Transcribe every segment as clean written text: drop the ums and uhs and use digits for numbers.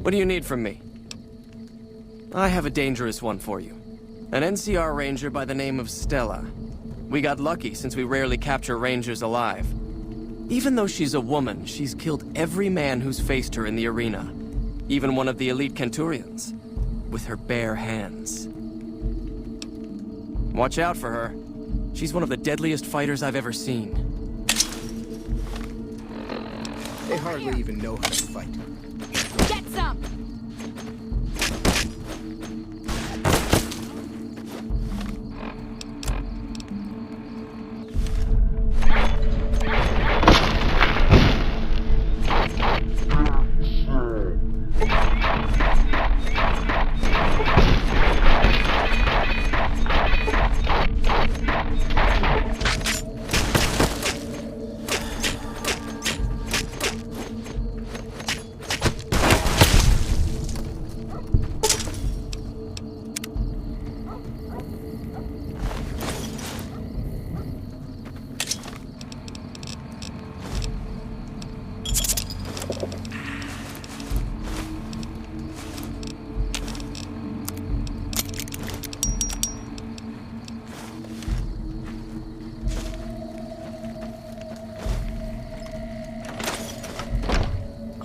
What do you need from me? I have a dangerous one for you. An NCR ranger by the name of Stella. We got lucky since we rarely capture rangers alive. Even though she's a woman, she's killed every man who's faced her in the arena. Even one of the elite Kenturians. With her bare hands. Watch out for her. She's one of the deadliest fighters I've ever seen. They hardly even know how to fight. Get some!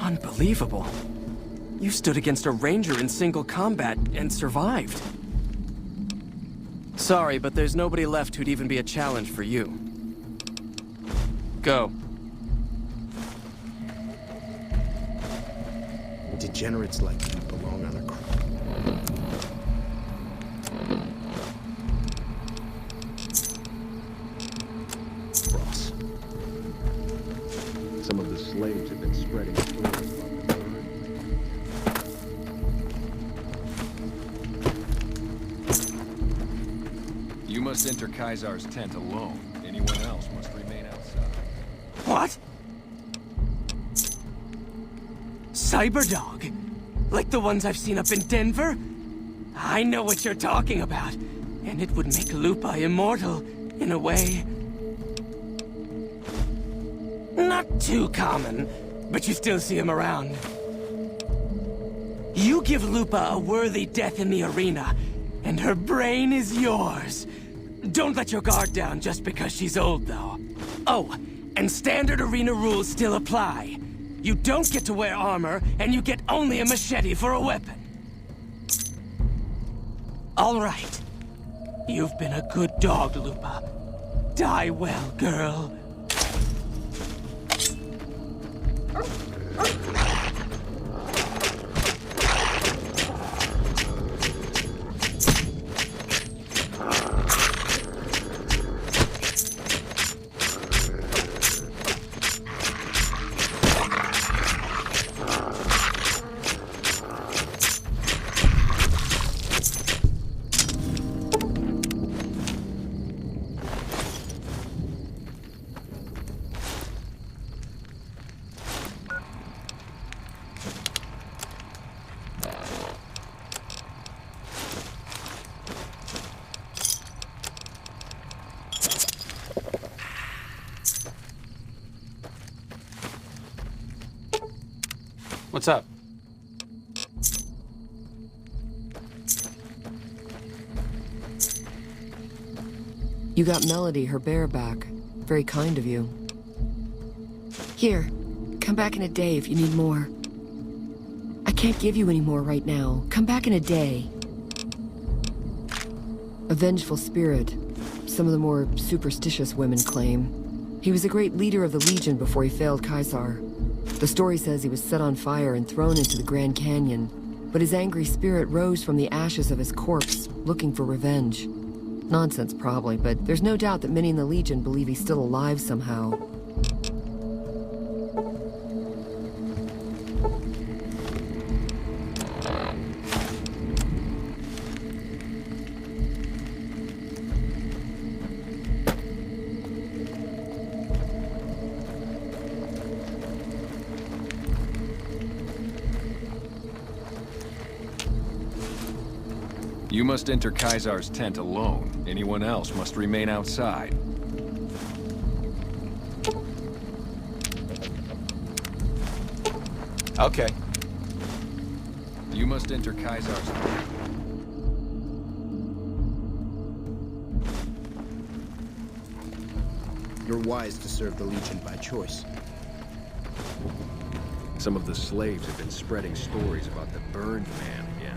Unbelievable. You stood against a ranger in single combat and survived. Sorry, but there's nobody left who'd even be a challenge for you. Go. Degenerates like you belong on a cross. Some of the slaves have been spreading stories about the bird. You must enter Kaisar's tent alone. Anyone else must remain outside. What? Cyberdog? Like the ones I've seen up in Denver? I know what you're talking about. And it would make Lupa immortal, in a way. Not too common, but you still see him around. You give Lupa a worthy death in the arena, and her brain is yours. Don't let your guard down just because she's old, though. Oh, and standard arena rules still apply. You don't get to wear armor, and you get only a machete for a weapon. All right. You've been a good dog, Lupa. Die well, girl. What's up? You got Melody, her bear, back. Very kind of you. Here, come back in a day if you need more. I can't give you any more right now. Come back in a day. A vengeful spirit, some of the more superstitious women claim. He was a great leader of the Legion before he failed Caesar. The story says he was set on fire and thrown into the Grand Canyon, but his angry spirit rose from the ashes of his corpse, looking for revenge. Nonsense, probably, but there's no doubt that many in the Legion believe he's still alive somehow. You must enter Kaisar's tent alone. Anyone else must remain outside. Okay. You must enter Kaisar's... You're wise to serve the Legion by choice. Some of the slaves have been spreading stories about the Burned Man again.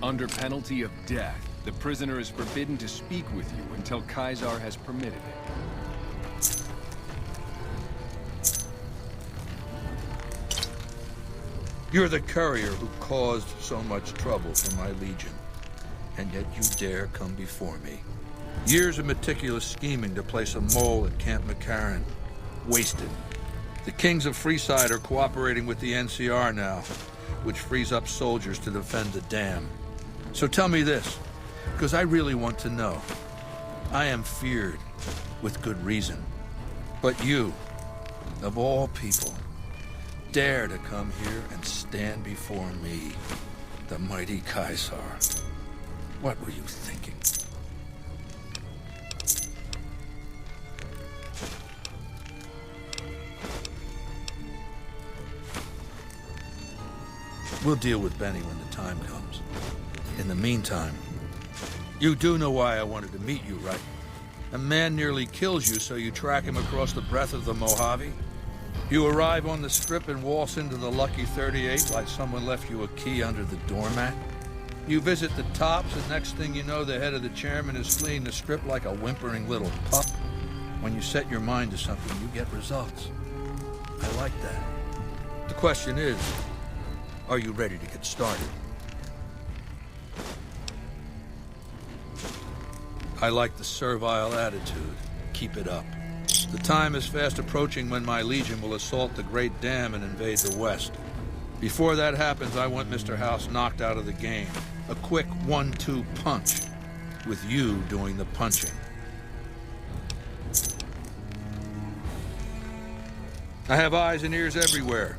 Under penalty of death, the prisoner is forbidden to speak with you until Kaisar has permitted it. You're the courier who caused so much trouble for my Legion, and yet you dare come before me. Years of meticulous scheming to place a mole at Camp McCarran. Wasted. The kings of Freeside are cooperating with the NCR now, which frees up soldiers to defend the dam. So tell me this, because I really want to know. I am feared, with good reason. But you, of all people, dare to come here and stand before me, the mighty Kaisar. What were you thinking? We'll deal with Benny when the time comes. In the meantime, you do know why I wanted to meet you, right? A man nearly kills you, so you track him across the breadth of the Mojave. You arrive on the strip and waltz into the Lucky 38 like someone left you a key under the doormat. You visit the tops, and next thing you know, the head of the chairman is fleeing the strip like a whimpering little pup. When you set your mind to something, you get results. I like that. The question is, are you ready to get started? I like the servile attitude. Keep it up. The time is fast approaching when my Legion will assault the Great Dam and invade the West. Before that happens, I want Mr. House knocked out of the game. A quick 1-2 punch, with you doing the punching. I have eyes and ears everywhere.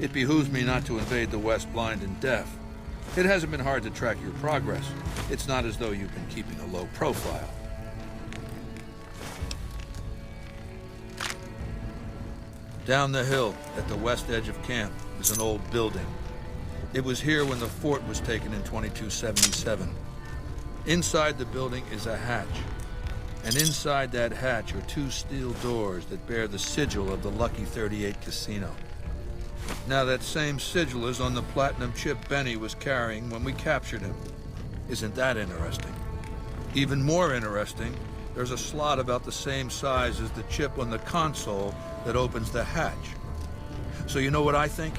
It behooves me not to invade the West blind and deaf. It hasn't been hard to track your progress. It's not as though you've been keeping a low profile. Down the hill, at the west edge of camp, is an old building. It was here when the fort was taken in 2277. Inside the building is a hatch. And inside that hatch are 2 steel doors that bear the sigil of the Lucky 38 casino. Now that same sigil is on the platinum chip Benny was carrying when we captured him. Isn't that interesting? Even more interesting, there's a slot about the same size as the chip on the console that opens the hatch. So you know what I think?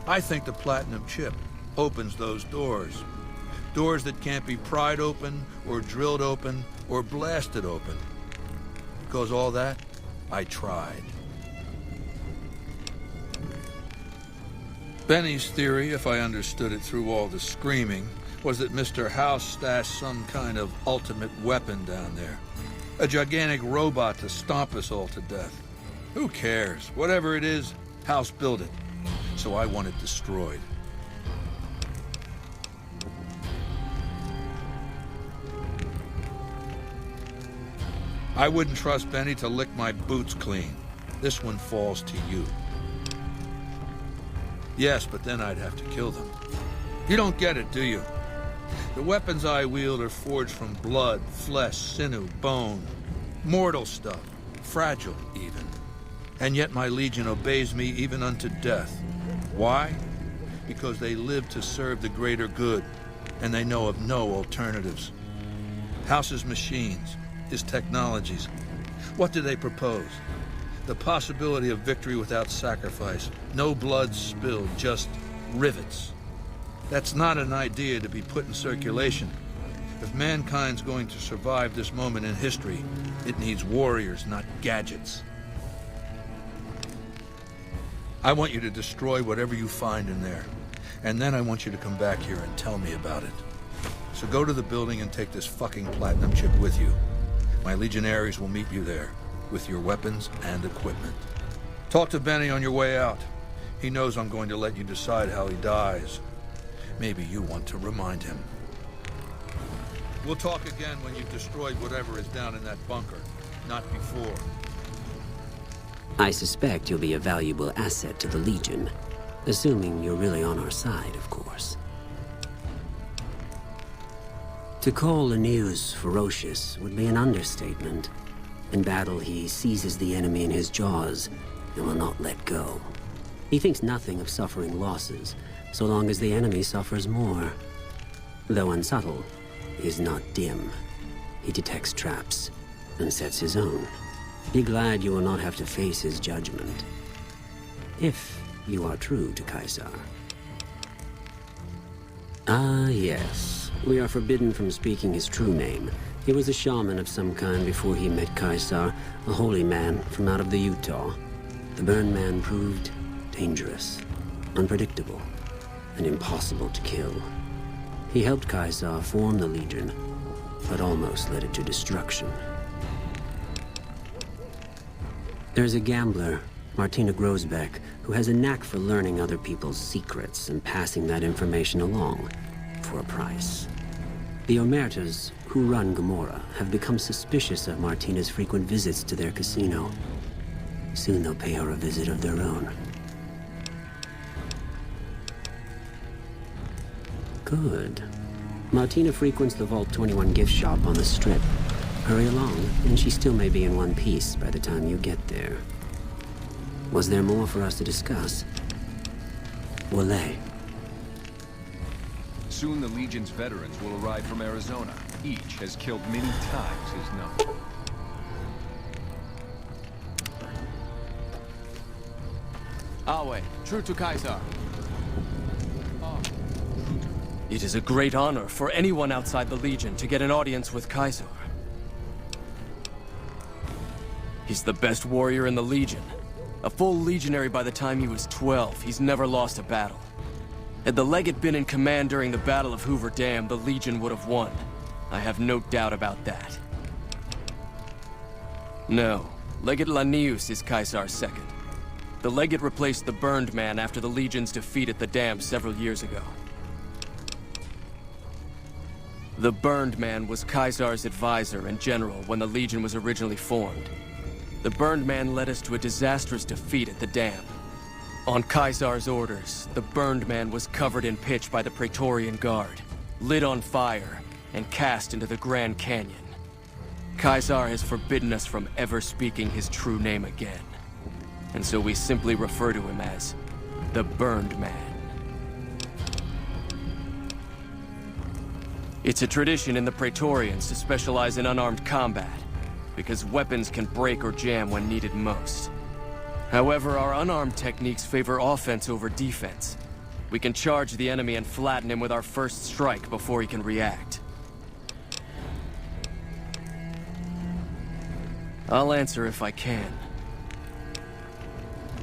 I think the platinum chip opens those doors. Doors that can't be pried open, or drilled open, or blasted open. Because all that, I tried. Benny's theory, if I understood it through all the screaming, was that Mr. House stashed some kind of ultimate weapon down there. A gigantic robot to stomp us all to death. Who cares? Whatever it is, House built it. So I want it destroyed. I wouldn't trust Benny to lick my boots clean. This one falls to you. Yes, but then I'd have to kill them. You don't get it, do you? The weapons I wield are forged from blood, flesh, sinew, bone. Mortal stuff. Fragile, even. And yet my Legion obeys me even unto death. Why? Because they live to serve the greater good, and they know of no alternatives. House's machines, his technologies. What do they propose? The possibility of victory without sacrifice. No blood spilled, just rivets. That's not an idea to be put in circulation. If mankind's going to survive this moment in history, it needs warriors, not gadgets. I want you to destroy whatever you find in there. And then I want you to come back here and tell me about it. So go to the building and take this fucking platinum chip with you. My legionaries will meet you there, with your weapons and equipment. Talk to Benny on your way out. He knows I'm going to let you decide how he dies. Maybe you want to remind him. We'll talk again when you've destroyed whatever is down in that bunker, not before. I suspect you'll be a valuable asset to the Legion. Assuming you're really on our side, of course. To call Linneus ferocious would be an understatement. In battle, he seizes the enemy in his jaws and will not let go. He thinks nothing of suffering losses, so long as the enemy suffers more. Though unsubtle, he is not dim. He detects traps and sets his own. Be glad you will not have to face his judgment. If you are true to Caesar. Ah, yes. We are forbidden from speaking his true name. He was a shaman of some kind before he met Caesar, a holy man from out of the Utah. The burned man proved dangerous, unpredictable, and impossible to kill. He helped Caesar form the Legion, but almost led it to destruction. There's a gambler, Martina Grosbeck, who has a knack for learning other people's secrets and passing that information along for a price. The Omertas, who run Gomorrah, have become suspicious of Martina's frequent visits to their casino. Soon they'll pay her a visit of their own. Good. Martina frequents the Vault 21 gift shop on the Strip. Hurry along, and she still may be in one piece by the time you get there. Was there more for us to discuss? Wale. Soon the Legion's veterans will arrive from Arizona. Each has killed many times his number. Awe, true to Caesar. It is a great honor for anyone outside the Legion to get an audience with Caesar. He's the best warrior in the Legion. A full legionary by the time he was 12, he's never lost a battle. Had the Legate been in command during the Battle of Hoover Dam, the Legion would have won. I have no doubt about that. No, Legate Linneus is Caesar's second. The Legate replaced the Burned Man after the Legion's defeat at the Dam several years ago. The Burned Man was Caesar's advisor and general when the Legion was originally formed. The Burned Man led us to a disastrous defeat at the Dam. On Caesar's orders, the Burned Man was covered in pitch by the Praetorian Guard, lit on fire, and cast into the Grand Canyon. Caesar has forbidden us from ever speaking his true name again. And so we simply refer to him as the Burned Man. It's a tradition in the Praetorians to specialize in unarmed combat, because weapons can break or jam when needed most. However, our unarmed techniques favor offense over defense. We can charge the enemy and flatten him with our first strike before he can react. I'll answer if I can.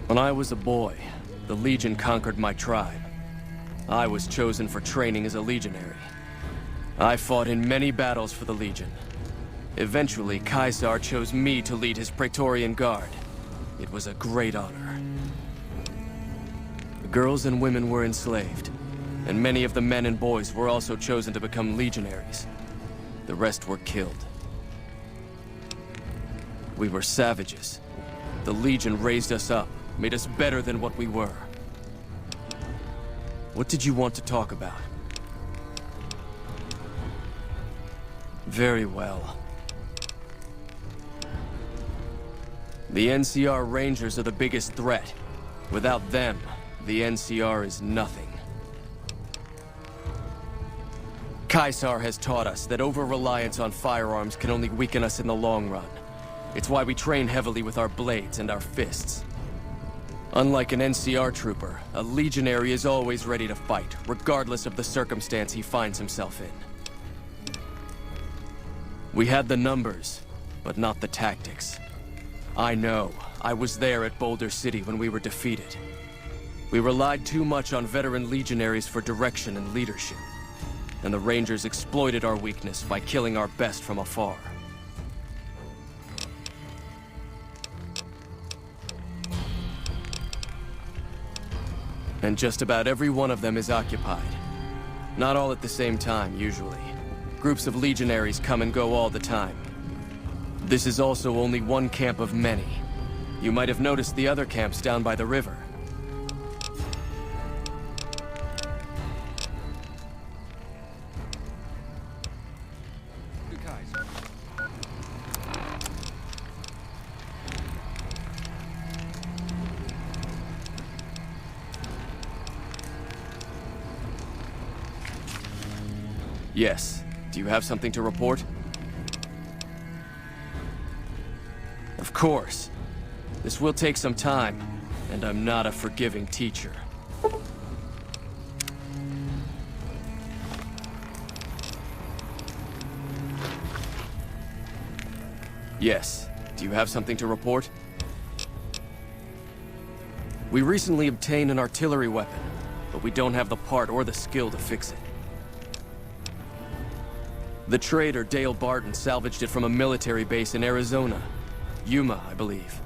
When I was a boy, the Legion conquered my tribe. I was chosen for training as a legionary. I fought in many battles for the Legion. Eventually, Caesar chose me to lead his Praetorian Guard. It was a great honor. The girls and women were enslaved, and many of the men and boys were also chosen to become legionaries. The rest were killed. We were savages. The Legion raised us up, made us better than what we were. What did you want to talk about? Very well. The NCR Rangers are the biggest threat. Without them, the NCR is nothing. Caesar has taught us that over-reliance on firearms can only weaken us in the long run. It's why we train heavily with our blades and our fists. Unlike an NCR trooper, a legionary is always ready to fight, regardless of the circumstance he finds himself in. We had the numbers, but not the tactics. I know. I was there at Boulder City when we were defeated. We relied too much on veteran legionaries for direction and leadership. and the Rangers exploited our weakness by killing our best from afar. And just about every one of them is occupied. Not all at the same time, usually. Groups of legionaries come and go all the time. This is also only one camp of many. You might have noticed the other camps down by the river. Yes. Do you have something to report? Of course. This will take some time, and I'm not a forgiving teacher. Yes. Do you have something to report? We recently obtained an artillery weapon, but we don't have the part or the skill to fix it. The trader Dale Barton salvaged it from a military base in Arizona. Yuma, I believe.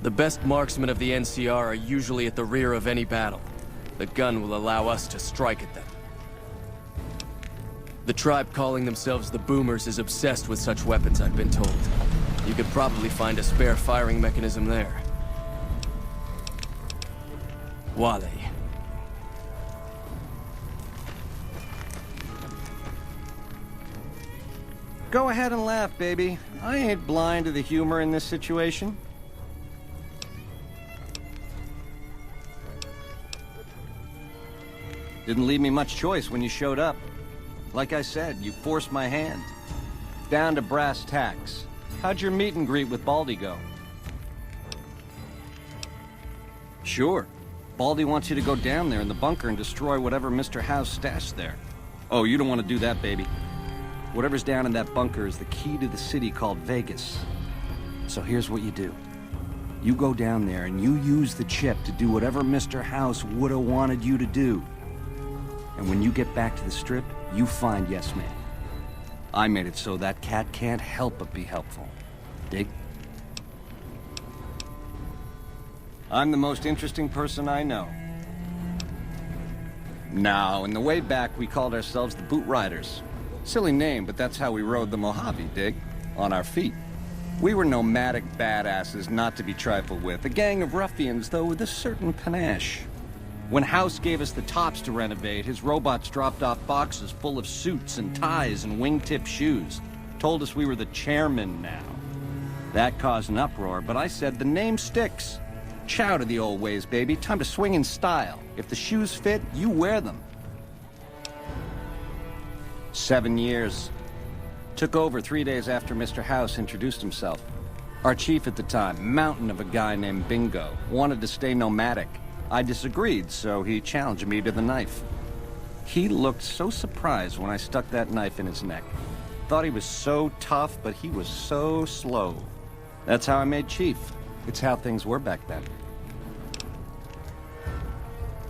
The best marksmen of the NCR are usually at the rear of any battle. The gun will allow us to strike at them. The tribe calling themselves the Boomers is obsessed with such weapons, I've been told. You could probably find a spare firing mechanism there. Wale. Go ahead and laugh, baby. I ain't blind to the humor in this situation. Didn't leave me much choice when you showed up. Like I said, you forced my hand. Down to brass tacks. How'd your meet and greet with Baldy go? Sure. Baldy wants you to go down there in the bunker and destroy whatever Mr. House stashed there. Oh, you don't want to do that, baby. Whatever's down in that bunker is the key to the city called Vegas. So here's what you do. You go down there and you use the chip to do whatever Mr. House would have wanted you to do. And when you get back to the Strip, you find Yes Man. I made it so that cat can't help but be helpful. Dig? I'm the most interesting person I know. Now, in the way back, we called ourselves the Boot Riders. Silly name, but that's how we rode the Mojave, dig? On our feet. We were nomadic badasses not to be trifled with. A gang of ruffians, though, with a certain panache. When House gave us the tops to renovate, his robots dropped off boxes full of suits and ties and wingtip shoes. Told us we were the chairmen now. That caused an uproar, but I said the name sticks. Chow to the old ways, baby. Time to swing in style. If the shoes fit, you wear them. 7 years. Took over 3 days after Mr. House introduced himself. Our chief at the time, mountain of a guy named Bingo, wanted to stay nomadic. I disagreed, so he challenged me to the knife. He looked so surprised when I stuck that knife in his neck. Thought he was so tough, but he was so slow. That's how I made chief. It's how things were back then.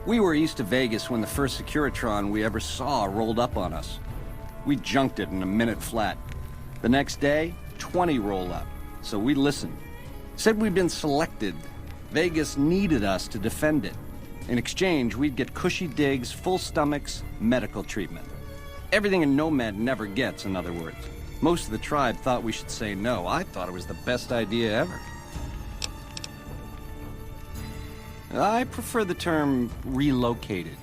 We were east of Vegas when the first Securitron we ever saw rolled up on us. We junked it in a minute flat. The next day, 20 roll up. So we listened. Said we'd been selected. Vegas needed us to defend it. In exchange, we'd get cushy digs, full stomachs, medical treatment. Everything a nomad never gets, in other words. Most of the tribe thought we should say no. I thought it was the best idea ever. I prefer the term relocated.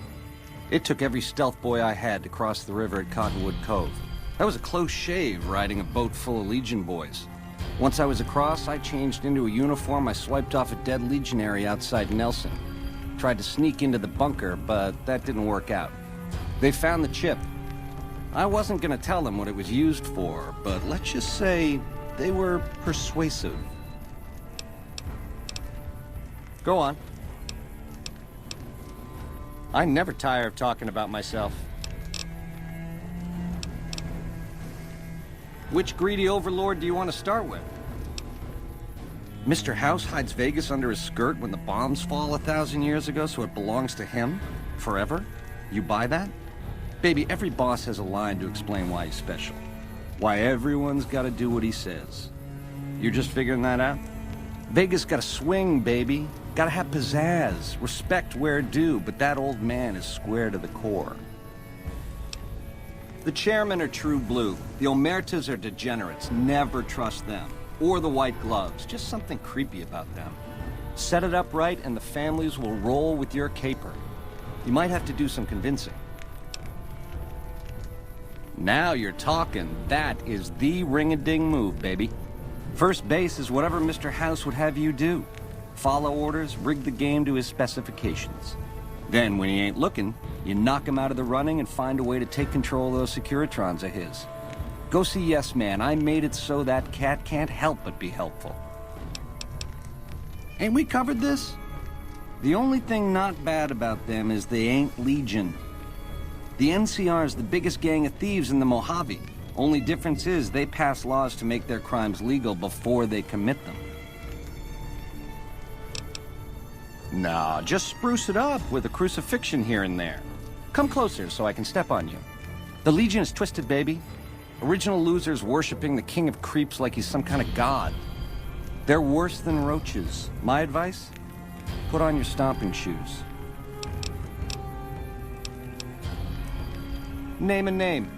It took every stealth boy I had to cross the river at Cottonwood Cove. That was a close shave, riding a boat full of Legion boys. Once I was across, I changed into a uniform. I swiped off a dead legionary outside Nelson. Tried to sneak into the bunker, but that didn't work out. They found the chip. I wasn't gonna tell them what it was used for, but let's just say they were persuasive. Go on. I never tire of talking about myself. Which greedy overlord do you want to start with? Mr. House hides Vegas under his skirt when the bombs fall 1,000 years ago, so it belongs to him? Forever? You buy that? Baby, every boss has a line to explain why he's special. Why everyone's gotta do what he says. You're just figuring that out? Vegas gotta swing, baby. Gotta have pizzazz. Respect where due, but that old man is square to the core. The chairmen are true blue. The omertas are degenerates. Never trust them. Or the white gloves. Just something creepy about them. Set it up right and the families will roll with your caper. You might have to do some convincing. Now you're talking. That is the ring-a-ding move, baby. First base is whatever Mr. House would have you do. Follow orders, rig the game to his specifications. Then, when he ain't looking, you knock him out of the running and find a way to take control of those Securitrons of his. Go see Yes Man. I made it so that cat can't help but be helpful. Ain't we covered this? The only thing not bad about them is they ain't Legion. The NCR is the biggest gang of thieves in the Mojave. Only difference is they pass laws to make their crimes legal before they commit them. Nah, just spruce it up with a crucifixion here and there. Come closer so I can step on you. The Legion is twisted, baby. Original losers worshipping the king of creeps like he's some kind of god. They're worse than roaches. My advice? Put on your stomping shoes. Name a name.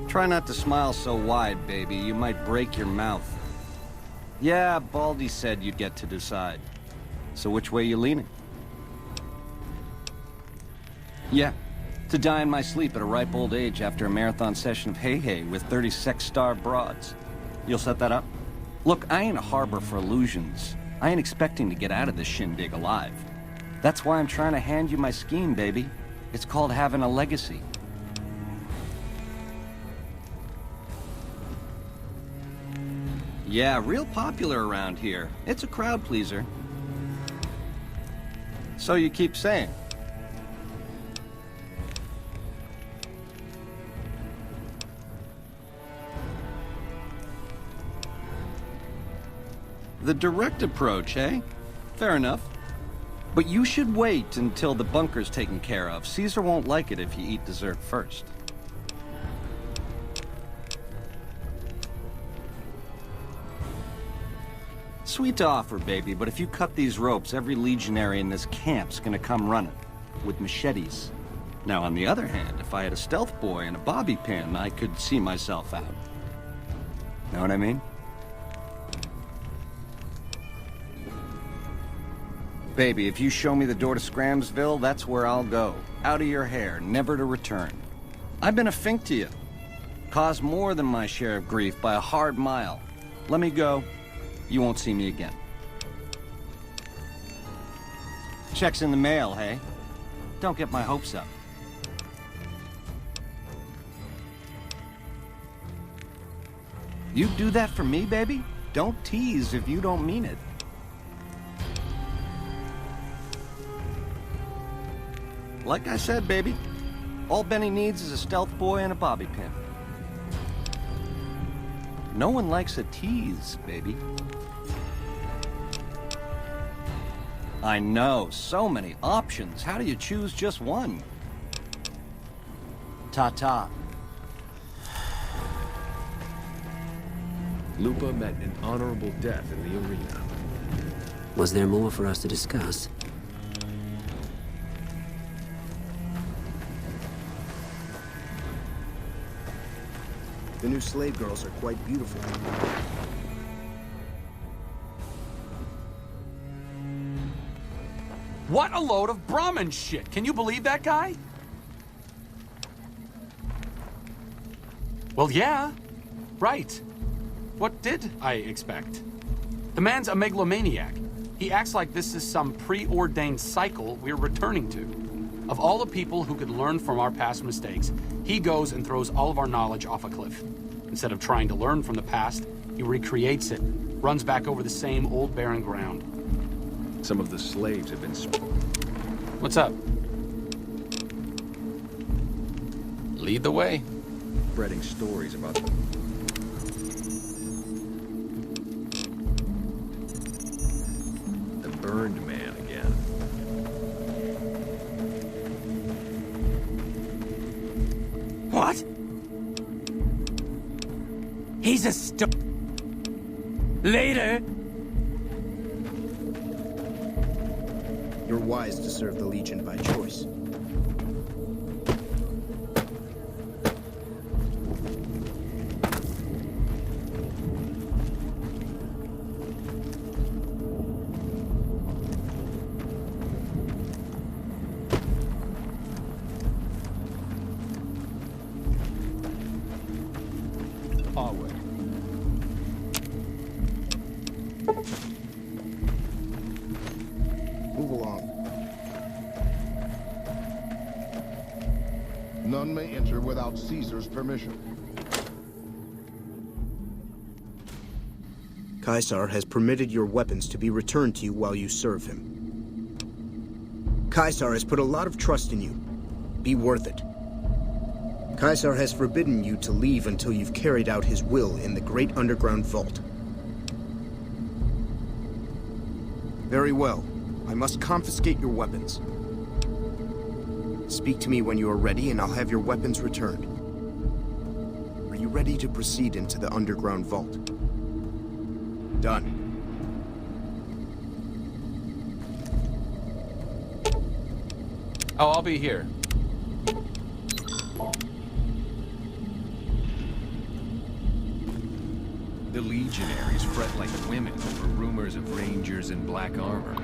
Try not to smile so wide, baby. You might break your mouth. Yeah, Baldy said you'd get to decide. So which way you leaning? Yeah, to die in my sleep at a ripe old age after a marathon session of hey-hey with 30 sex-starved broads. You'll set that up? Look, I ain't a harbor for illusions. I ain't expecting to get out of this shindig alive. That's why I'm trying to hand you my scheme, baby. It's called having a legacy. Yeah, real popular around here. It's a crowd pleaser. So you keep saying. The direct approach, eh? Fair enough. But you should wait until the bunker's taken care of. Caesar won't like it if you eat dessert first. Sweet to offer, baby, but if you cut these ropes, every legionary in this camp's gonna come running. With machetes. Now, on the other hand, if I had a stealth boy and a bobby pin, I could see myself out. Know what I mean? Baby, if you show me the door to Scramsville, that's where I'll go. Out of your hair, never to return. I've been a fink to you. Caused more than my share of grief by a hard mile. Let me go. You won't see me again. Check's in the mail, hey? Don't get my hopes up. You do that for me, baby? Don't tease if you don't mean it. Like I said, baby, all Benny needs is a stealth boy and a bobby pin. No one likes a tease, baby. I know, so many options. How do you choose just one? Ta-ta. Lupa met an honorable death in the arena. Was there more for us to discuss? The new slave girls are quite beautiful. What a load of Brahmin shit! Can you believe that guy? Well, yeah. Right. What did I expect? The man's a megalomaniac. He acts like this is some preordained cycle we're returning to. Of all the people who could learn from our past mistakes, he goes and throws all of our knowledge off a cliff. Instead of trying to learn from the past, he recreates it, runs back over the same old barren ground. Some of the slaves have been... What's up? Lead the way. spreading stories about them. The burned man again. Jesus, later. You're wise to serve the Legion by choice. Our way. Move along. None may enter without Caesar's permission. Caesar has permitted your weapons to be returned to you while you serve him. Caesar has put a lot of trust in you. Be worth it. Caesar has forbidden you to leave until you've carried out his will in the great underground vault. Very well. I must confiscate your weapons. Speak to me when you are ready, and I'll have your weapons returned. Are you ready to proceed into the underground vault? Done. Oh, I'll be here. The legionaries fret like women over rumors of rangers in black armor.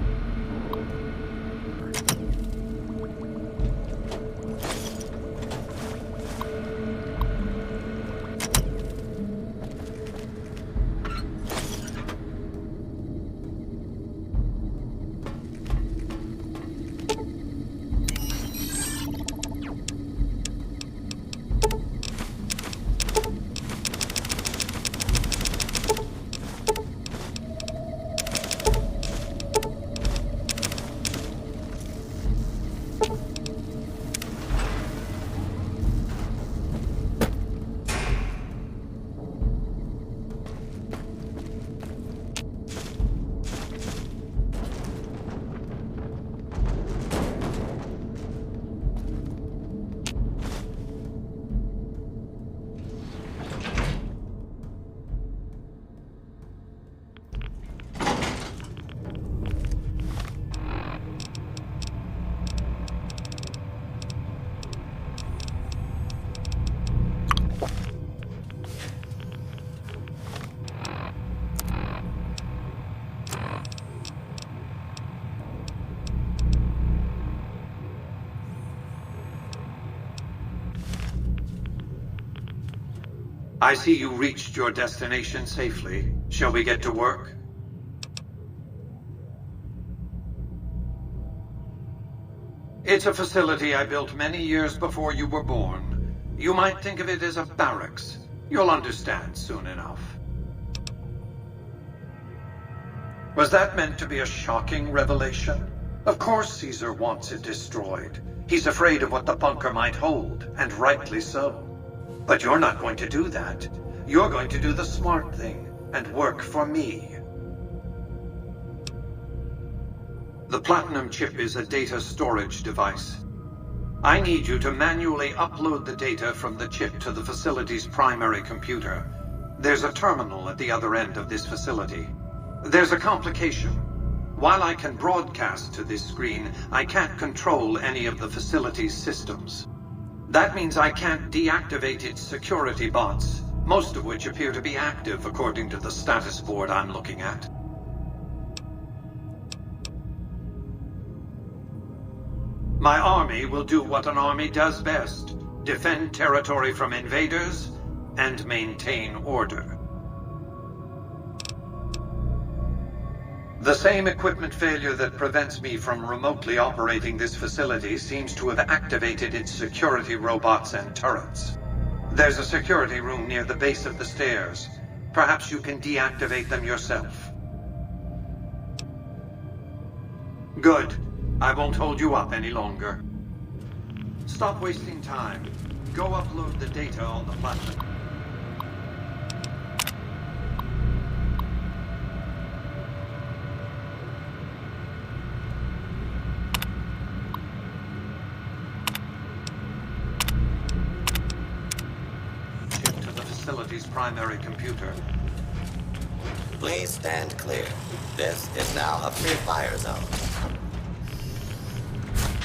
I see you reached your destination safely. Shall we get to work? It's a facility I built many years before you were born. You might think of it as a barracks. You'll understand soon enough. Was that meant to be a shocking revelation? Of course Caesar wants it destroyed. He's afraid of what the bunker might hold, and rightly so. But you're not going to do that. You're going to do the smart thing and work for me. The Platinum chip is a data storage device. I need you to manually upload the data from the chip to the facility's primary computer. There's a terminal at the other end of this facility. There's a complication. While I can broadcast to this screen, I can't control any of the facility's systems. That means I can't deactivate its security bots, most of which appear to be active according to the status board I'm looking at. My army will do what an army does best: defend territory from invaders and maintain order. The same equipment failure that prevents me from remotely operating this facility seems to have activated its security robots and turrets. There's a security room near the base of the stairs. Perhaps you can deactivate them yourself. Good. I won't hold you up any longer. Stop wasting time. Go upload the data on the platform. To the facility's primary computer. Please stand clear. This is now a free fire zone.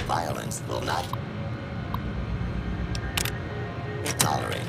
Violence will not be tolerated.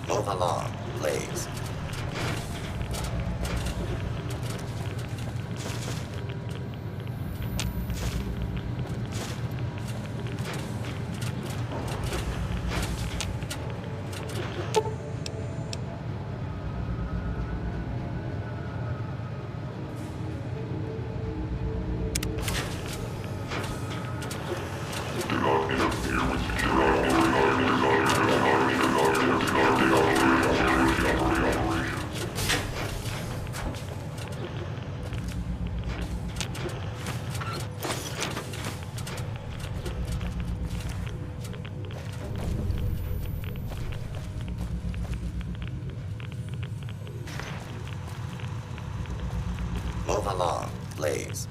Move along, please. Move along, please.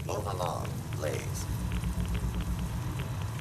Move along, please.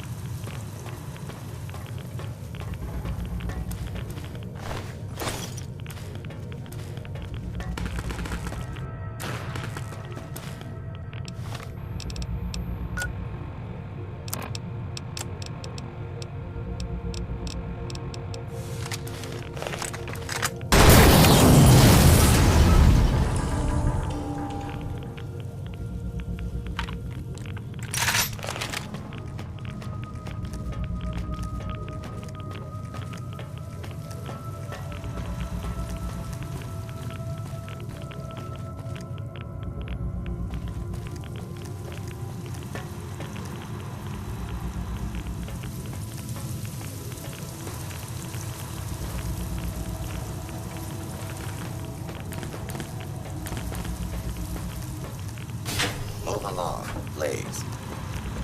Move along, please.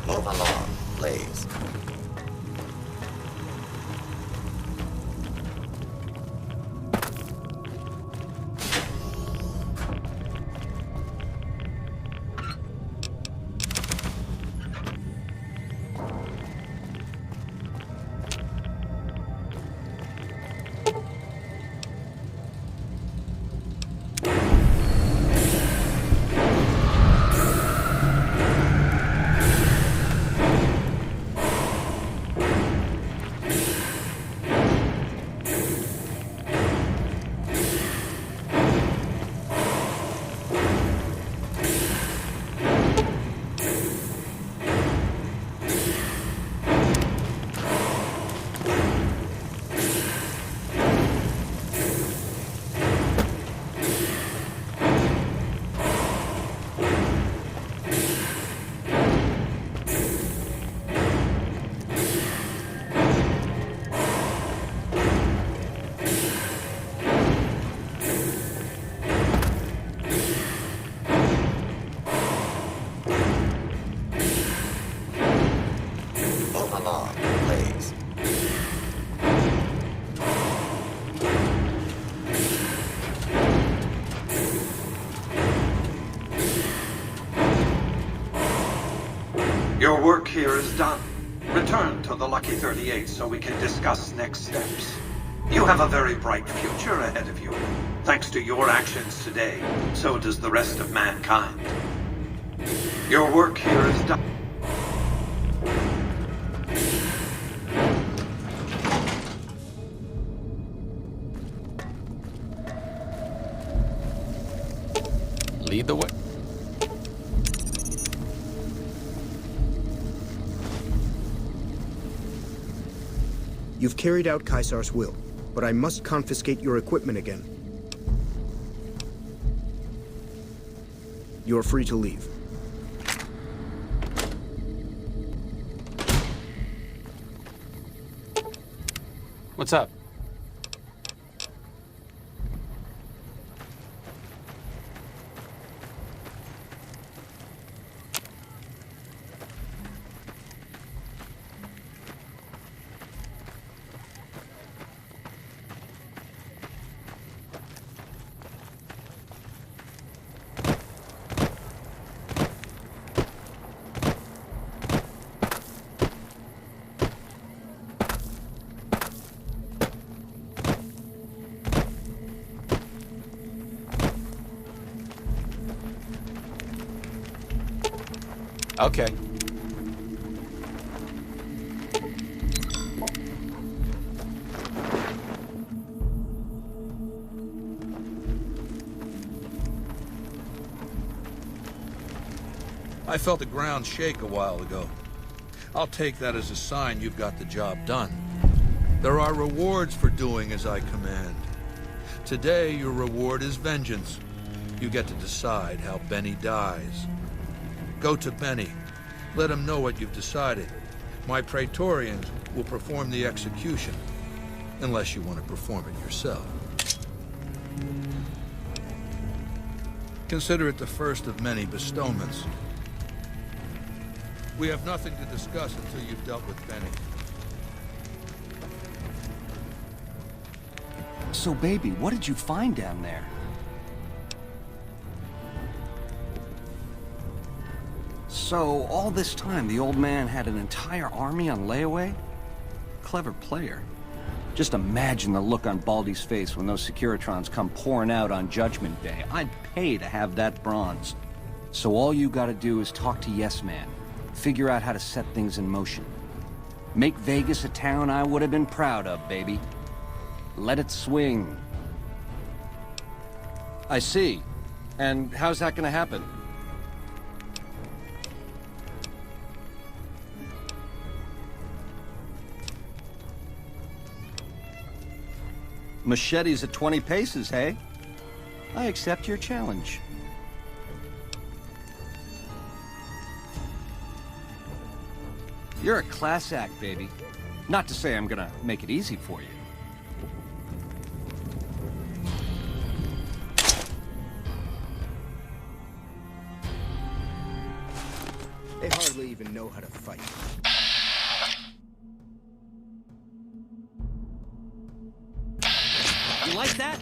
Move along, please. Move along, please. Your work here is done. Return to the Lucky 38 so we can discuss next steps. You have a very bright future ahead of you. Thanks to your actions today, so does the rest of mankind. Your work here is done. Lead the way. You've carried out Caesar's will, but I must confiscate your equipment again. You're free to leave. What's up? Okay. I felt the ground shake a while ago. I'll take that as a sign you've got the job done. There are rewards for doing as I command. Today, your reward is vengeance. You get to decide how Benny dies. Go to Benny. Let him know what you've decided. My Praetorians will perform the execution, unless you want to perform it yourself. Consider it the first of many bestowments. We have nothing to discuss until you've dealt with Benny. So, baby, what did you find down there? So, all this time, the old man had an entire army on layaway? Clever player. Just imagine the look on Baldy's face when those Securitrons come pouring out on Judgment Day. I'd pay to have that bronze. So all you gotta do is talk to Yes Man. Figure out how to set things in motion. Make Vegas a town I would have been proud of, baby. Let it swing. I see. And how's that gonna happen? Machetes at 20 paces, hey? I accept your challenge. You're a class act, baby. Not to say I'm gonna make it easy for you. They hardly even know how to fight. You like that?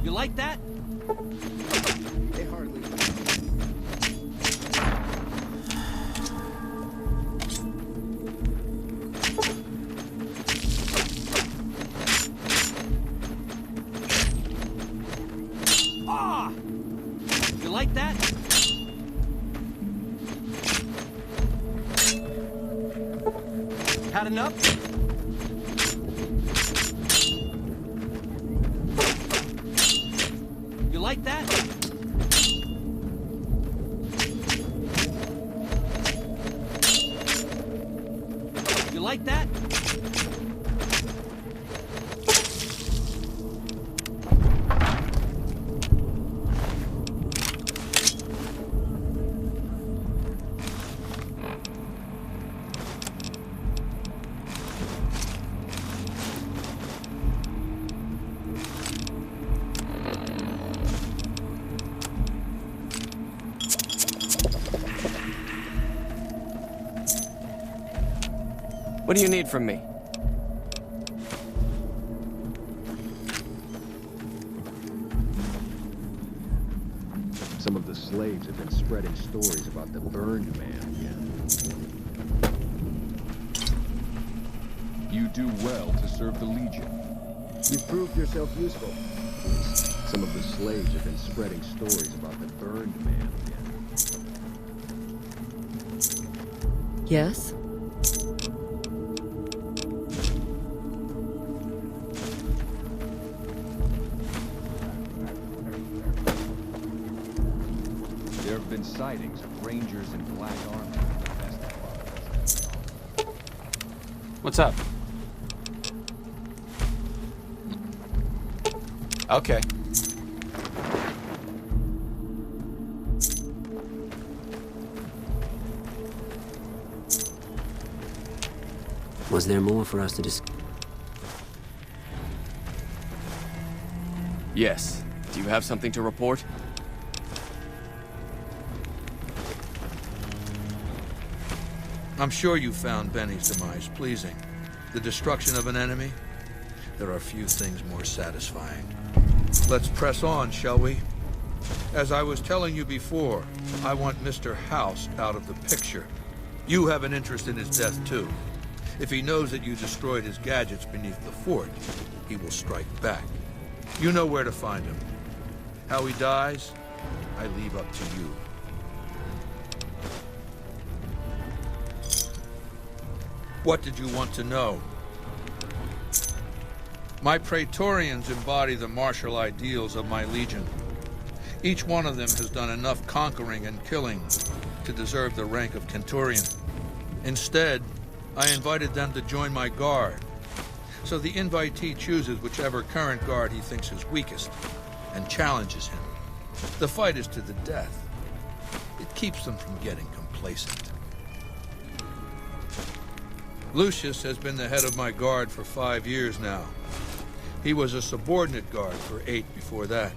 You like that? They hardly. Ah! You like that? Had enough? You like that? You like that? What do you need from me? Some of the slaves have been spreading stories about the burned man again. You do well to serve the Legion. You've proved yourself useful. Some of the slaves have been spreading stories about the burned man again. Yes? There have been sightings of Rangers in black armor. What's up? Okay. Was there more for us to discuss? Yes. Do you have something to report? I'm sure you found Benny's demise pleasing. The destruction of an enemy? There are few things more satisfying. Let's press on, shall we? As I was telling you before, I want Mr. House out of the picture. You have an interest in his death, too. If he knows that you destroyed his gadgets beneath the fort, he will strike back. You know where to find him. How he dies, I leave up to you. What did you want to know? My Praetorians embody the martial ideals of my legion. Each one of them has done enough conquering and killing to deserve the rank of Centurion. Instead, I invited them to join my guard. So the invitee chooses whichever current guard he thinks is weakest and challenges him. The fight is to the death. It keeps them from getting complacent. Lucius has been the head of my guard for 5 years now. He was a subordinate guard for 8 before that.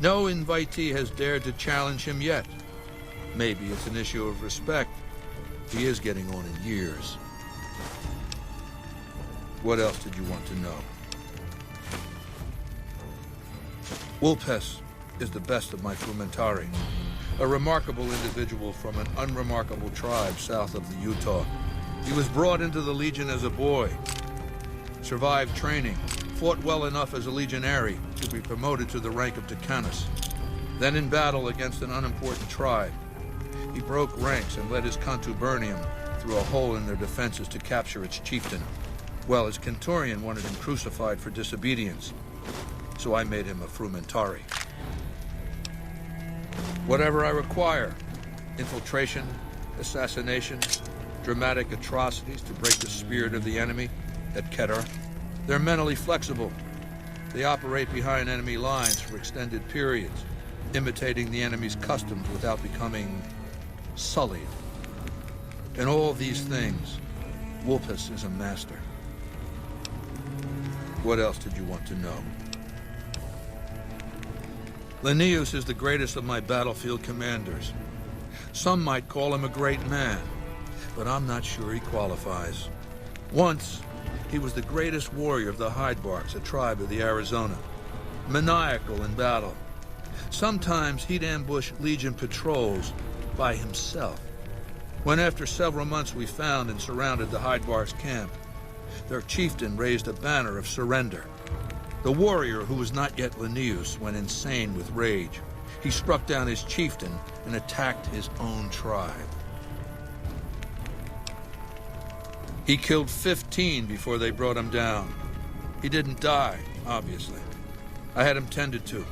No invitee has dared to challenge him yet. Maybe it's an issue of respect. He is getting on in years. What else did you want to know? Vulpes is the best of my Frumentari, a remarkable individual from an unremarkable tribe south of the Utah. He was brought into the Legion as a boy, survived training, fought well enough as a legionary to be promoted to the rank of Decanus. Then in battle against an unimportant tribe, he broke ranks and led his contubernium through a hole in their defenses to capture its chieftain. Well, his Centurion wanted him crucified for disobedience, so I made him a Frumentari. Whatever I require, infiltration, assassination, dramatic atrocities to break the spirit of the enemy at Kedar. They're mentally flexible. They operate behind enemy lines for extended periods, imitating the enemy's customs without becoming sullied. In all these things, Vulpes is a master. What else did you want to know? Linnaeus is the greatest of my battlefield commanders. Some might call him a great man, but I'm not sure he qualifies. Once, he was the greatest warrior of the Hydebarks, a tribe of the Arizona. Maniacal in battle. Sometimes he'd ambush Legion patrols by himself. When after several months we found and surrounded the Hydebarks camp, their chieftain raised a banner of surrender. The warrior, who was not yet Linnaeus, went insane with rage. He struck down his chieftain and attacked his own tribe. He killed 15 before they brought him down. He didn't die, obviously. I had him tended to.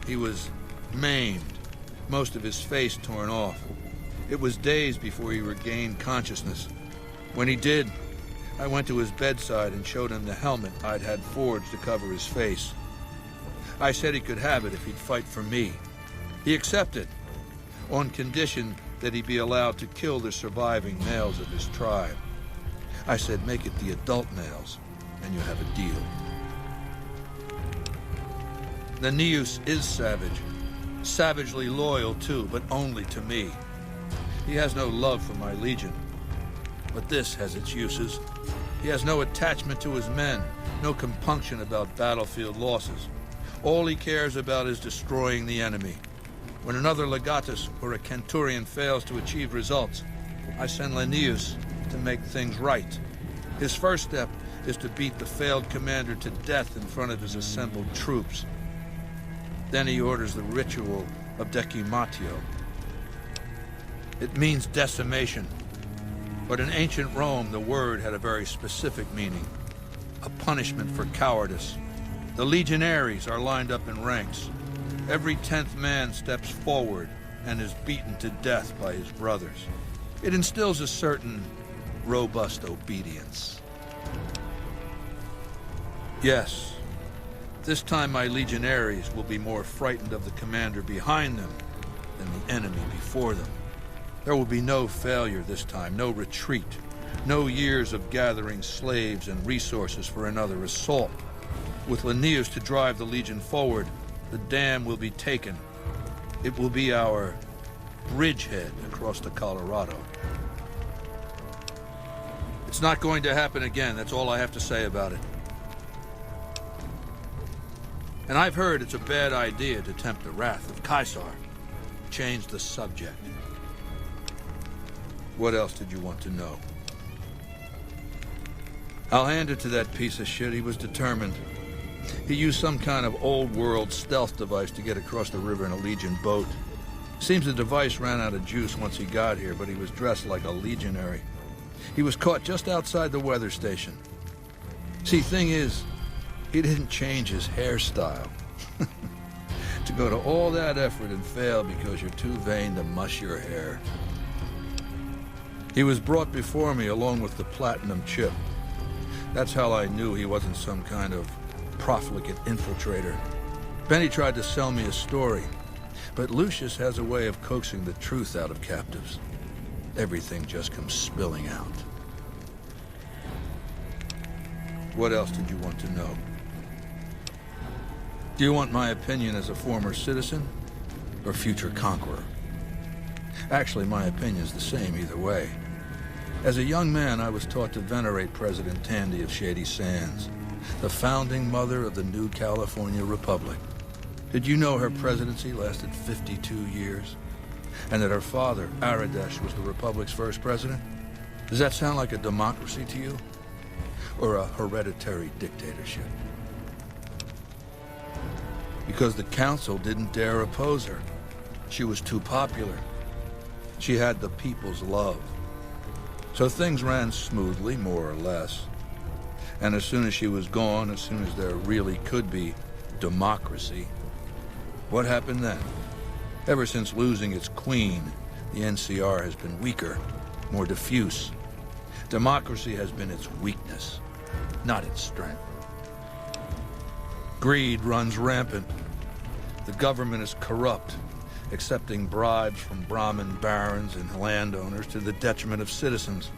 He was maimed, most of his face torn off. It was days before he regained consciousness. When he did, I went to his bedside and showed him the helmet I'd had forged to cover his face. I said he could have it if he'd fight for me. He accepted, on condition that he be allowed to kill the surviving males of his tribe. I said, make it the adult males, and you have a deal. Linnaeus is savage. Savagely loyal, too, but only to me. He has no love for my legion. But this has its uses. He has no attachment to his men, no compunction about battlefield losses. All he cares about is destroying the enemy. When another legatus or a centurion fails to achieve results, I send Linnaeus to make things right. His first step is to beat the failed commander to death in front of his assembled troops. Then he orders the ritual of decimatio. It means decimation, But in ancient Rome, the word had a very specific meaning. A punishment for cowardice. The legionaries are lined up in ranks. Every 10th man steps forward and is beaten to death by his brothers. It instills a certain robust obedience. Yes, this time my legionaries will be more frightened of the commander behind them than the enemy before them. There will be no failure this time, no retreat, no years of gathering slaves and resources for another assault. With Linnaeus to drive the Legion forward, the dam will be taken. It will be our bridgehead across the Colorado. It's not going to happen again, that's all I have to say about it. And I've heard it's a bad idea to tempt the wrath of Caesar. Change the subject. What else did you want to know? I'll hand it to that piece of shit. He was determined. He used some kind of old-world stealth device to get across the river in a Legion boat. Seems the device ran out of juice once he got here, but he was dressed like a legionary. He was caught just outside the weather station. See, thing is, he didn't change his hairstyle. To go to all that effort and fail because you're too vain to mush your hair. He was brought before me along with the platinum chip. That's how I knew he wasn't some kind of profligate infiltrator. Benny tried to sell me a story, but Lucius has a way of coaxing the truth out of captives. Everything just comes spilling out. What else did you want to know? Do you want my opinion as a former citizen or future conqueror? Actually, my opinion's the same either way. As a young man, I was taught to venerate President Tandy of Shady Sands, the founding mother of the new California Republic. Did you know her presidency lasted 52 years? And that her father, Aradesh, was the Republic's first president? Does that sound like a democracy to you? Or a hereditary dictatorship? Because the council didn't dare oppose her. She was too popular. She had the people's love. So things ran smoothly, more or less. And as soon as she was gone, as soon as there really could be democracy, what happened then? Ever since losing its queen, the NCR has been weaker, more diffuse. Democracy has been its weakness, not its strength. Greed runs rampant. The government is corrupt, accepting bribes from Brahmin barons and landowners to the detriment of citizens.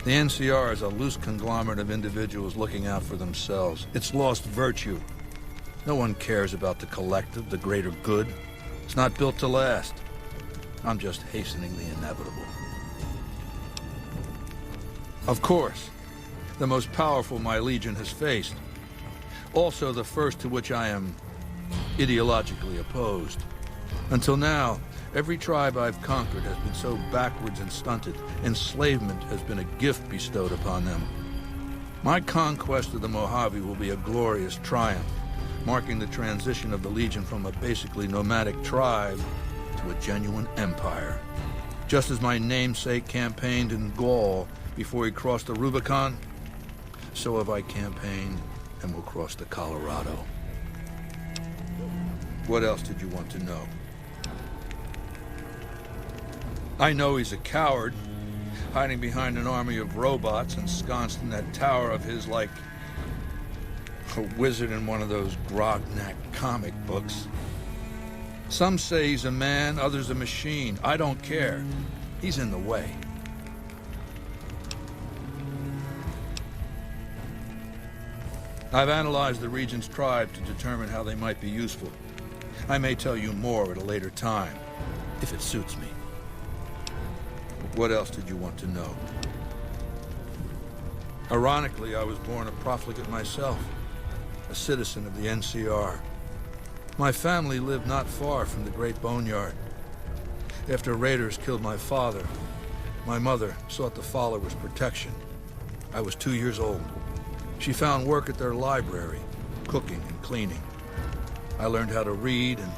The NCR is a loose conglomerate of individuals looking out for themselves. It's lost virtue. No one cares about the collective, the greater good. It's not built to last. I'm just hastening the inevitable. Of course, the most powerful my legion has faced. Also the first to which I am ideologically opposed. Until now, every tribe I've conquered has been so backwards and stunted. Enslavement has been a gift bestowed upon them. My conquest of the Mojave will be a glorious triumph, marking the transition of the Legion from a basically nomadic tribe to a genuine empire. Just as my namesake campaigned in Gaul before he crossed the Rubicon, so have I campaigned and will cross the Colorado. What else did you want to know? I know he's a coward, hiding behind an army of robots ensconced in that tower of his like a wizard in one of those Grognak comic books. Some say he's a man, others a machine. I don't care. He's in the way. I've analyzed the region's tribe to determine how they might be useful. I may tell you more at a later time, if it suits me. What else did you want to know? Ironically, I was born a profligate myself, a citizen of the NCR. My family lived not far from the Great Boneyard. After raiders killed my father, my mother sought the followers' protection. I was 2 years old. She found work at their library, cooking and cleaning. I learned how to read, and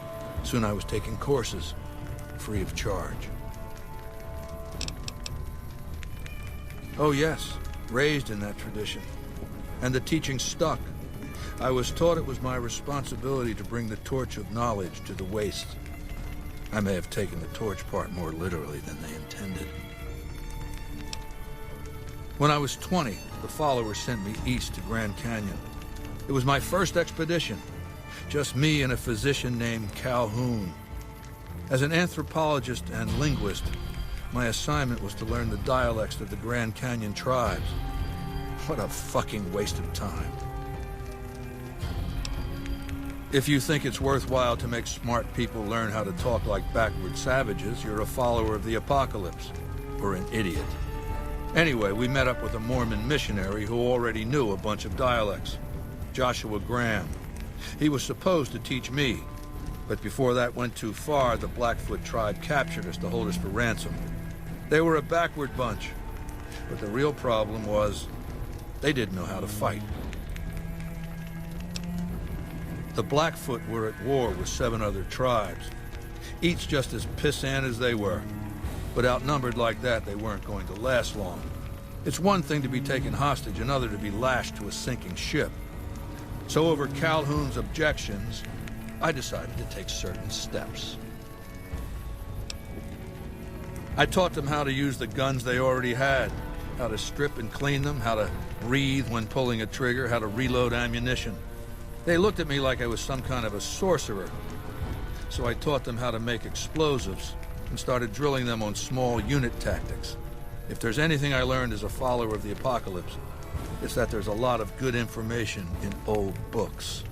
soon I was taking courses, free of charge. Oh yes, raised in that tradition. And the teaching stuck. I was taught it was my responsibility to bring the torch of knowledge to the wastes. I may have taken the torch part more literally than they intended. When I was 20, the followers sent me east to Grand Canyon. It was my first expedition. Just me and a physician named Calhoun. As an anthropologist and linguist, my assignment was to learn the dialects of the Grand Canyon tribes. What a fucking waste of time. If you think it's worthwhile to make smart people learn how to talk like backward savages, you're a follower of the apocalypse, or an idiot. Anyway, we met up with a Mormon missionary who already knew a bunch of dialects, Joshua Graham. He was supposed to teach me, but before that went too far, the Blackfoot tribe captured us to hold us for ransom. They were a backward bunch, but the real problem was they didn't know how to fight. The Blackfoot were at war with 7 other tribes, each just as pissant as they were. But outnumbered like that, they weren't going to last long. It's one thing to be taken hostage, another to be lashed to a sinking ship. So over Calhoun's objections, I decided to take certain steps. I taught them how to use the guns they already had, how to strip and clean them, how to breathe when pulling a trigger, how to reload ammunition. They looked at me like I was some kind of a sorcerer. So I taught them how to make explosives and started drilling them on small unit tactics. If there's anything I learned as a follower of the apocalypse, it's that there's a lot of good information in old books.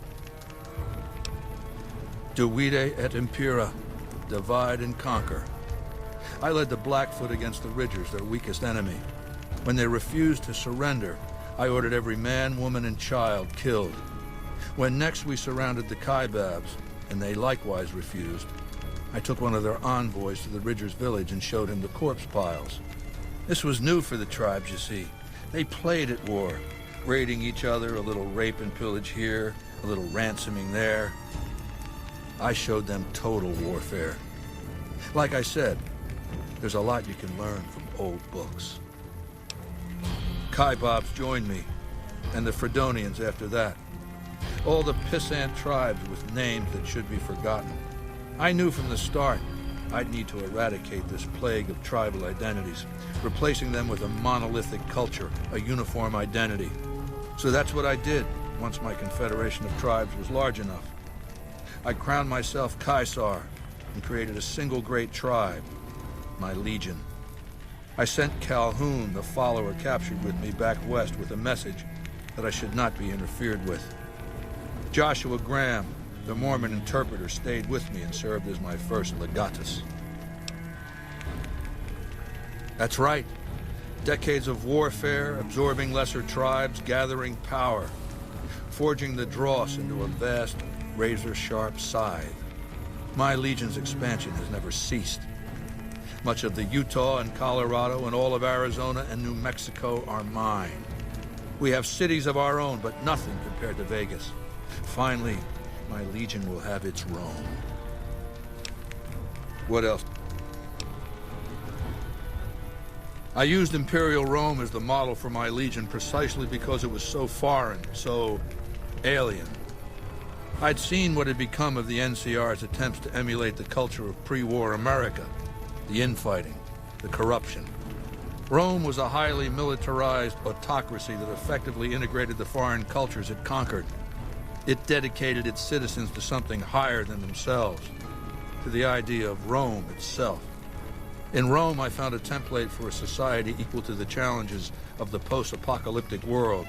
Divide et impera, divide and conquer. I led the Blackfoot against the Ridgers, their weakest enemy. When they refused to surrender, I ordered every man, woman, and child killed. When next we surrounded the Kaibabs, and they likewise refused, I took one of their envoys to the Ridgers' village and showed him the corpse piles. This was new for the tribes, you see. They played at war, raiding each other, a little rape and pillage here, a little ransoming there. I showed them total warfare. Like I said, there's a lot you can learn from old books. Kaibabs joined me, and the Fredonians after that. All the pissant tribes with names that should be forgotten. I knew from the start I'd need to eradicate this plague of tribal identities, replacing them with a monolithic culture, a uniform identity. So that's what I did once my confederation of tribes was large enough. I crowned myself Caesar and created a single great tribe, my legion. I sent Calhoun, the follower captured with me, back west with a message that I should not be interfered with. Joshua Graham, the Mormon interpreter, stayed with me and served as my first legatus. That's right. Decades of warfare, absorbing lesser tribes, gathering power, forging the dross into a vast, razor-sharp scythe. My legion's expansion has never ceased. Much of the Utah and Colorado and all of Arizona and New Mexico are mine. We have cities of our own, but nothing compared to Vegas. Finally, my legion will have its Rome. What else? I used Imperial Rome as the model for my legion precisely because it was so foreign, so alien. I'd seen what had become of the NCR's attempts to emulate the culture of pre-war America, the infighting, the corruption. Rome was a highly militarized autocracy that effectively integrated the foreign cultures it conquered. It dedicated its citizens to something higher than themselves, to the idea of Rome itself. In Rome, I found a template for a society equal to the challenges of the post-apocalyptic world,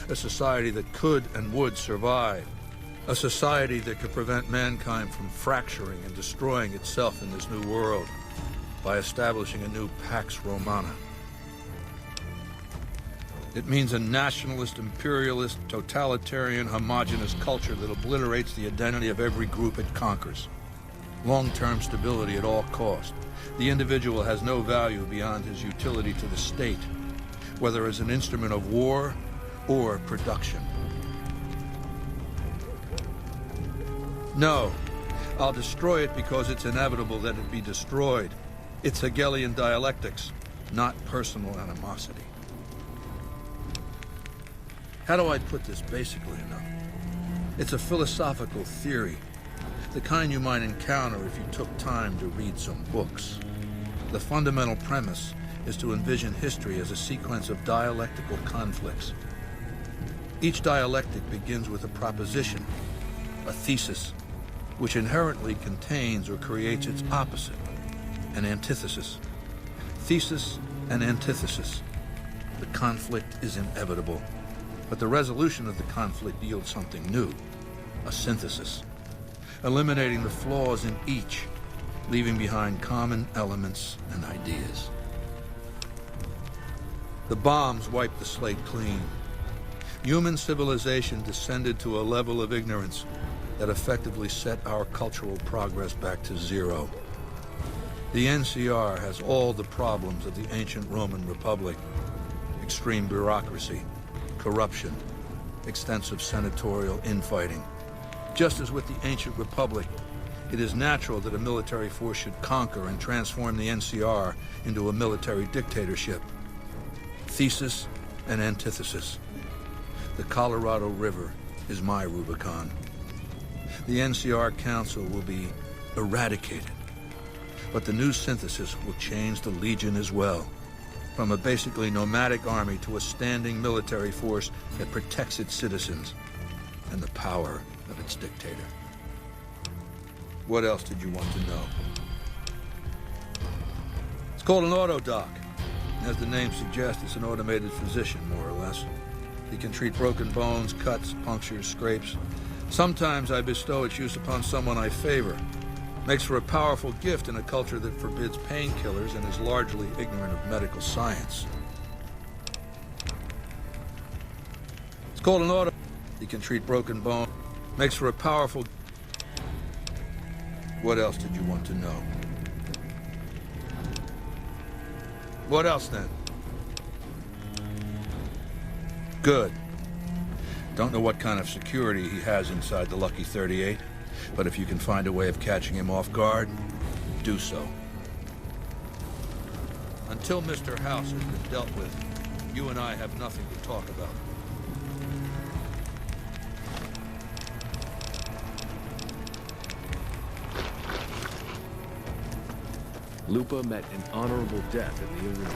a society that could and would survive, a society that could prevent mankind from fracturing and destroying itself in this new world by establishing a new Pax Romana. It means a nationalist, imperialist, totalitarian, homogenous culture that obliterates the identity of every group it conquers. Long-term stability at all cost. The individual has no value beyond his utility to the state, whether as an instrument of war or production. No, I'll destroy it because it's inevitable that it be destroyed. It's Hegelian dialectics, not personal animosity. How do I put this basically enough? It's a philosophical theory, the kind you might encounter if you took time to read some books. The fundamental premise is to envision history as a sequence of dialectical conflicts. Each dialectic begins with a proposition, a thesis, which inherently contains or creates its opposite, an antithesis. Thesis and antithesis. The conflict is inevitable, but the resolution of the conflict yields something new, a synthesis, eliminating the flaws in each, leaving behind common elements and ideas. The bombs wiped the slate clean. Human civilization descended to a level of ignorance that effectively set our cultural progress back to zero. The NCR has all the problems of the ancient Roman Republic: extreme bureaucracy, corruption, extensive senatorial infighting. Just as with the ancient Republic, it is natural that a military force should conquer and transform the NCR into a military dictatorship. Thesis and antithesis. The Colorado River is my Rubicon. The NCR Council will be eradicated, but the new synthesis will change the Legion as well, from a basically nomadic army to a standing military force that protects its citizens and the power of its dictator. What else did you want to know? It's called an autodoc. As the name suggests, it's an automated physician, more or less. He can treat broken bones, cuts, punctures, scrapes. Sometimes I bestow its use upon someone I favor. Makes for a powerful gift in a culture that forbids painkillers and is largely ignorant of medical science. It's called an auto. He can treat broken bones. Makes for a powerful... What else did you want to know? What else, then? Good. Don't know what kind of security he has inside the Lucky 38, but if you can find a way of catching him off guard, do so. Until Mr. House has been dealt with, you and I have nothing to talk about. Lupa met an honorable death in the arena.